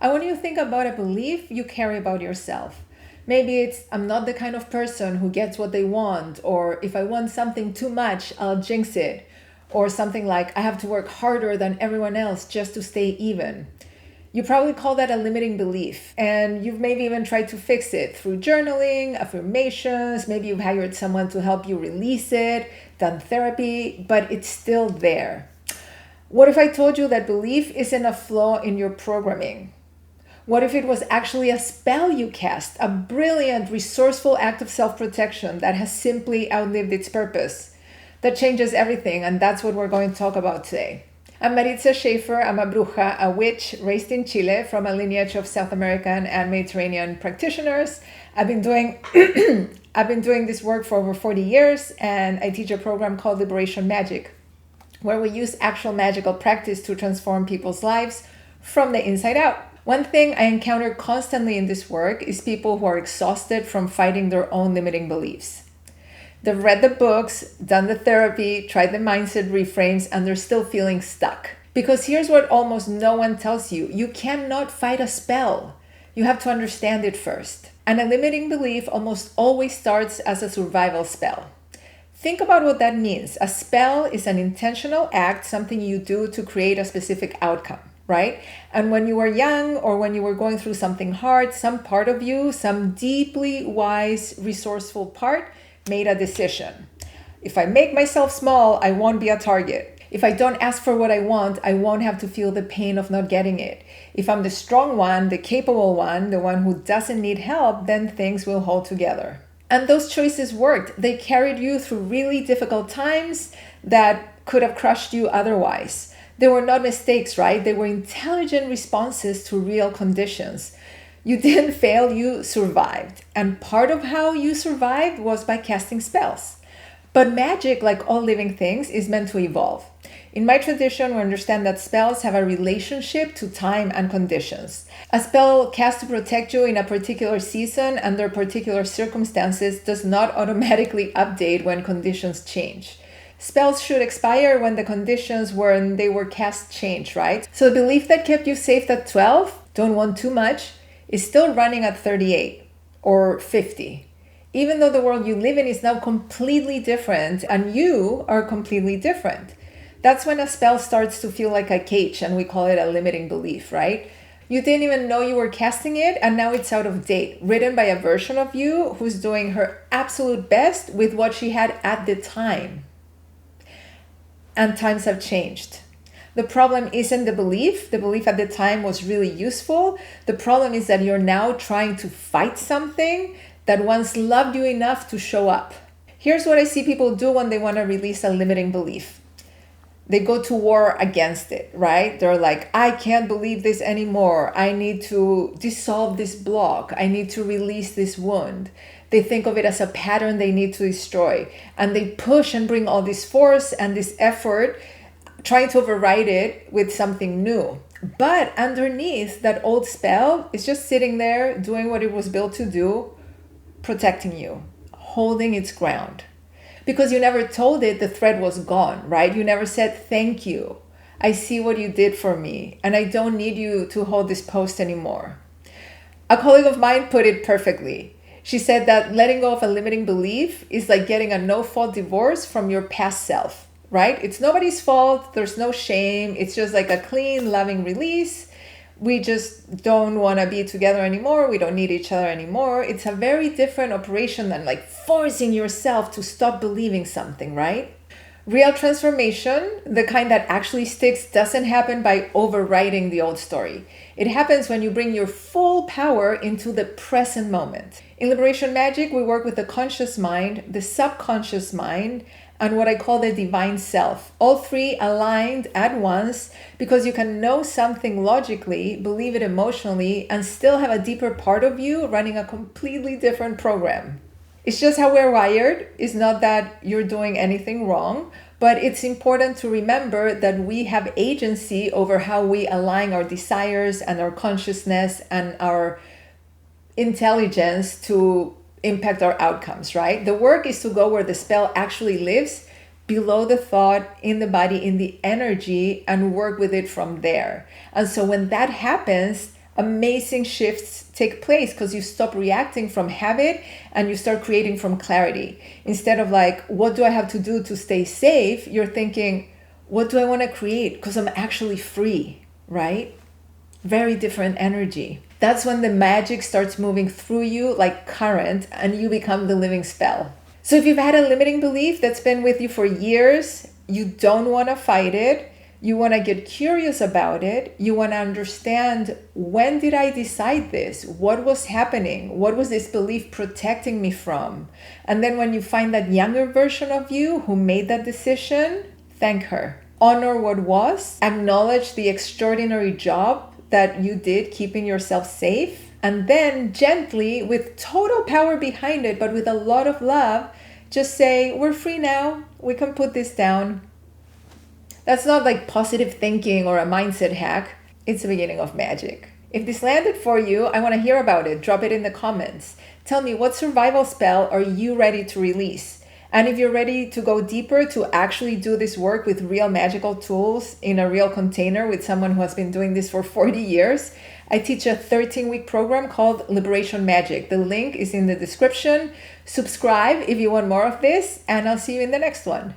I want you to think about a belief you carry about yourself. Maybe it's, I'm not the kind of person who gets what they want, or if I want something too much, I'll jinx it, or something like, I have to work harder than everyone else just to stay even. You probably call that a limiting belief, and you've maybe even tried to fix it through journaling, affirmations, maybe you've hired someone to help you release it, done therapy, but it's still there. What if I told you that belief isn't a flaw in your programming? What if it was actually a spell you cast, a brilliant, resourceful act of self-protection that has simply outlived its purpose? That changes everything, and that's what we're going to talk about today. I'm Maritza Schaefer. I'm a bruja, a witch raised in Chile from a lineage of South American and Mediterranean practitioners. I've been doing this work for over 40 years, and I teach a program called Liberation Magic, where we use actual magical practice to transform people's lives from the inside out. One thing I encounter constantly in this work is people who are exhausted from fighting their own limiting beliefs. They've read the books, done the therapy, tried the mindset reframes, and they're still feeling stuck. Because here's what almost no one tells you. You cannot fight a spell. You have to understand it first. And a limiting belief almost always starts as a survival spell. Think about what that means. A spell is an intentional act, something you do to create a specific outcome, right? And when you were young or when you were going through something hard, some part of you, some deeply wise, resourceful part made a decision. If I make myself small, I won't be a target. If I don't ask for what I want, I won't have to feel the pain of not getting it. If I'm the strong one, the capable one, the one who doesn't need help, then things will hold together. And those choices worked. They carried you through really difficult times that could have crushed you otherwise. They were not mistakes, right? They were intelligent responses to real conditions. You didn't fail, you survived. And part of how you survived was by casting spells. But magic, like all living things, is meant to evolve. In my tradition, we understand that spells have a relationship to time and conditions. A spell cast to protect you in a particular season under particular circumstances does not automatically update when conditions change. Spells should expire when the conditions when they were cast change, right? So the belief that kept you safe at 12, don't want too much, is still running at 38 or 50. Even though the world you live in is now completely different and you are completely different. That's when a spell starts to feel like a cage, and we call it a limiting belief, right? You didn't even know you were casting it, and now it's out of date, written by a version of you who's doing her absolute best with what she had at the time. And times have changed. The problem isn't the belief. The belief at the time was really useful. The problem is that you're now trying to fight something that once loved you enough to show up. Here's what I see people do when they want to release a limiting belief. They go to war against it, right? They're like, I can't believe this anymore. I need to dissolve this block. I need to release this wound. They think of it as a pattern they need to destroy. And they push and bring all this force and this effort, trying to override it with something new. But underneath, that old spell is just sitting there doing what it was built to do, protecting you, holding its ground. Because you never told it the thread was gone, right? You never said, thank you. I see what you did for me, and I don't need you to hold this post anymore. A colleague of mine put it perfectly. She said that letting go of a limiting belief is like getting a no-fault divorce from your past self, right? It's nobody's fault. There's no shame. It's just like a clean, loving release. We just don't want to be together anymore. We don't need each other anymore. It's a very different operation than like forcing yourself to stop believing something, right? Real transformation, the kind that actually sticks, doesn't happen by overwriting the old story. It happens when you bring your full power into the present moment. In Liberation Magic, we work with the conscious mind, the subconscious mind, and what I call the divine self. All three aligned at once, because you can know something logically, believe it emotionally, and still have a deeper part of you running a completely different program. It's just how we're wired. It's not that you're doing anything wrong, but it's important to remember that we have agency over how we align our desires and our consciousness and our intelligence to impact our outcomes, right? The work is to go where the spell actually lives, below the thought, in the body, in the energy, and work with it from there. And so when that happens, amazing shifts take place because you stop reacting from habit and you start creating from clarity. Instead of like, what do I have to do to stay safe? You're thinking, what do I want to create? Because I'm actually free, right? Very different energy. That's when the magic starts moving through you like current and you become the living spell. So if you've had a limiting belief that's been with you for years, you don't want to fight it. You want to get curious about it. You want to understand, when did I decide this? What was happening? What was this belief protecting me from? And then when you find that younger version of you who made that decision, thank her. Honor what was. Acknowledge the extraordinary job that you did keeping yourself safe. And then gently, with total power behind it, but with a lot of love, just say, we're free now. We can put this down. That's not like positive thinking or a mindset hack. It's the beginning of magic. If this landed for you, I want to hear about it. Drop it in the comments. Tell me, what survival spell are you ready to release? And if you're ready to go deeper, to actually do this work with real magical tools in a real container with someone who has been doing this for 40 years, I teach a 13-week program called Liberation Magic. The link is in the description. Subscribe if you want more of this, and I'll see you in the next one.